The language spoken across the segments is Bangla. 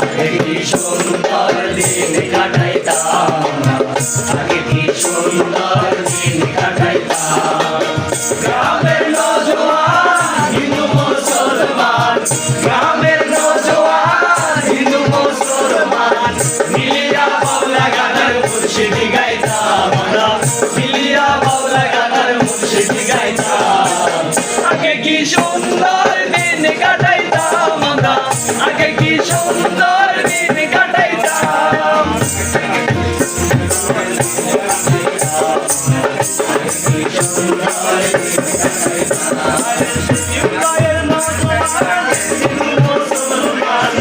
আগে কি সুন্দর দিন কাটাইতাম, আগে কি সুন্দর দিন কাটাইতাম। গ্রামের নওজোয়ান হিন্দু মুসলমান, গ্রামের নওজোয়ান হিন্দু মুসলমান মিলিয়া বাউলা গানের মুর্শিদি গাইতাম, মিলিয়া বাউলা গানের মুর্শিদি গাইতাম। আগে কি সুন্দর দিন কাটাইতাম আমরা, আগে কি সুন্দর দিন কাটাইতাম। ইব্রাহিম নওজোয়ান হিন্দু মুসলমান,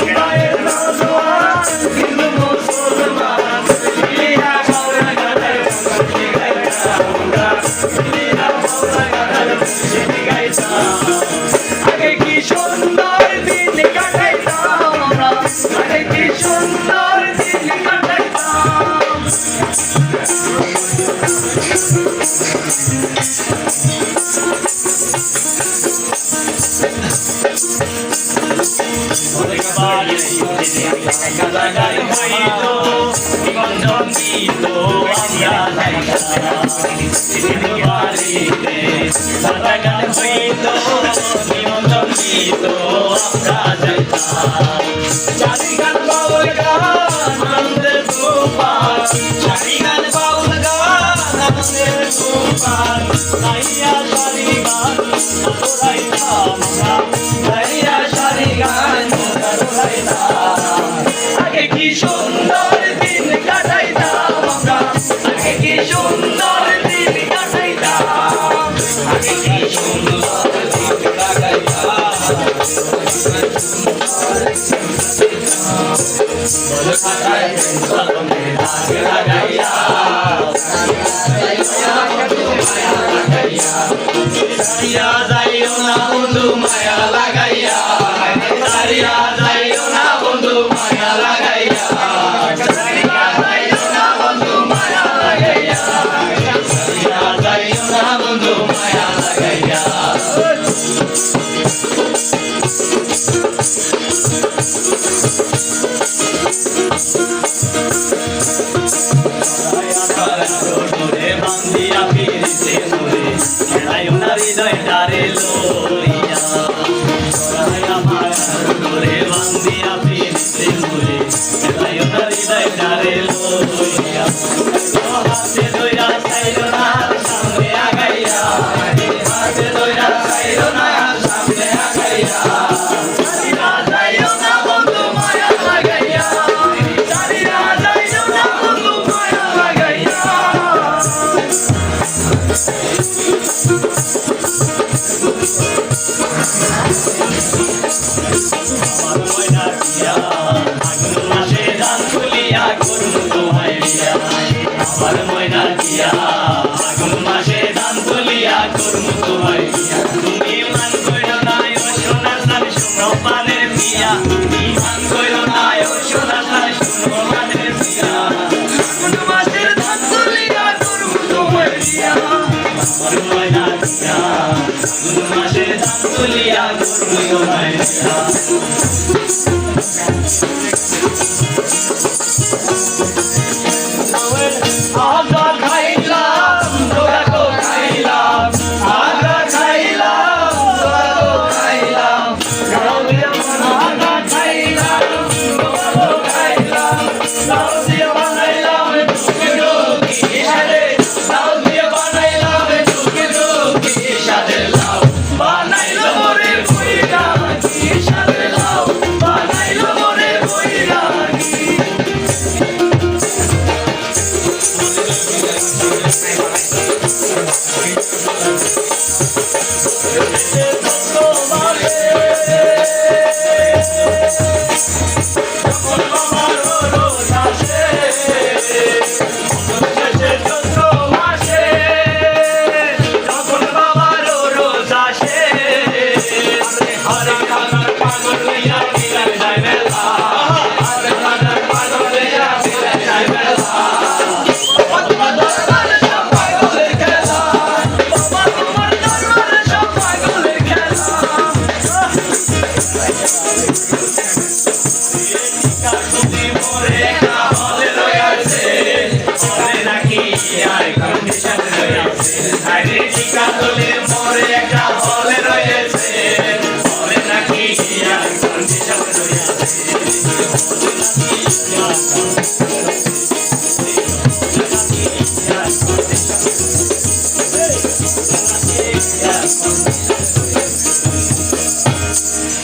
ইব্রাহিম নওজোয়ান হিন্দু মুসলমান মিলিয়া বাউলা গানের মুর্শিদি গাইতাম আমরা, মিলিয়া বাউলা গানের মুর্শিদি গাইতাম। আগে কি সুন্দর দিন কাটাইতাম আমরা, আগে কি সুন্দর দিন কাটাইতাম। গালাগালি হইত নিবন্ধন গীত আমরা গাইতাম, বাড়িতে গালাগালি হইত নিবন্ধন গীত আমরা যাইতাম। চারি গান বাউল গান আনন্দের তুফান, চারি গান বাউল গান আনন্দের তুফান গাইয়া সারি গান গাইতাম আমরা, গাইয়া সারি গান গাইতাম। আগে কি সুন্দর দিন কাটাইতাম আমরা, আগে কি সুন্দর দিন কাটাইতাম, আগে কি সুন্দর দিন কাটাইতাম। বল কাটাই সামনে দাগ লাগাইয়া, সারিয়া যাইও না বন্ধু মায়া লাগাইয়া, সারিয়া যাইও না বন্ধু মায়া লাগাইয়া, সারিয়া যাইও না বন্ধু মায়া লাগাইয়া, সারিয়া যাইও না বন্ধু মায়া লাগাইয়া। বান্দিয়া ফিরিতে মোরে খেলাইও না হৃদয়টারে লইয়া, মোরে বান্দিয়া ফিরিতে মোরে খেলাইও না হৃদয়টারে লইয়া। হাতে ধইরা চাইলো না সামনে আগাইয়া, হাতে ধইরা চাইলো না সামনে আগাইয়া, সারিয়া যাইও না বন্ধু মায়া লাগাইয়া, সারিয়া যাইও না বন্ধু মায়া লাগাইয়া। আমার ময়না দিয়া আগুন মাসে দান খুলিয়া করুন তোমায় বিয়া, আমার ময়না দিয়া আগুন মাসে দান খুলিয়া করুন তোমায় বিয়া। তুমি মান কইরো না ও সোনা সান শুনো পানের পিয়া, তুমি মান কইরো না ও সোনা সান শুনো পানের পিয়া, আগুন মাসে দান খুলিয়া করুন তোমায় বিয়া। আমার ময়না দিয়া আগুন মাসে দান খুলিয়া করুন তোমায় বিয়া। আগা খাইলাম তোরাকো খাইলাম, আগা খাইলাম তোরাকো খাইলাম, আগা খাইলাম তোরাকো খাইলাম, লাউ দিয়ে বানাইলাম টুকি টুকি সাদে, লাউ দিয়ে বানাইলাম টুকি টুকি সাদে, লাউ বানাইলো মোরে কইরা কি সাদে, লাউ বানাইলো মোরে কইরা যদি মরে কাহলে রয়েছে বলে নাকি আর কন্ডিশন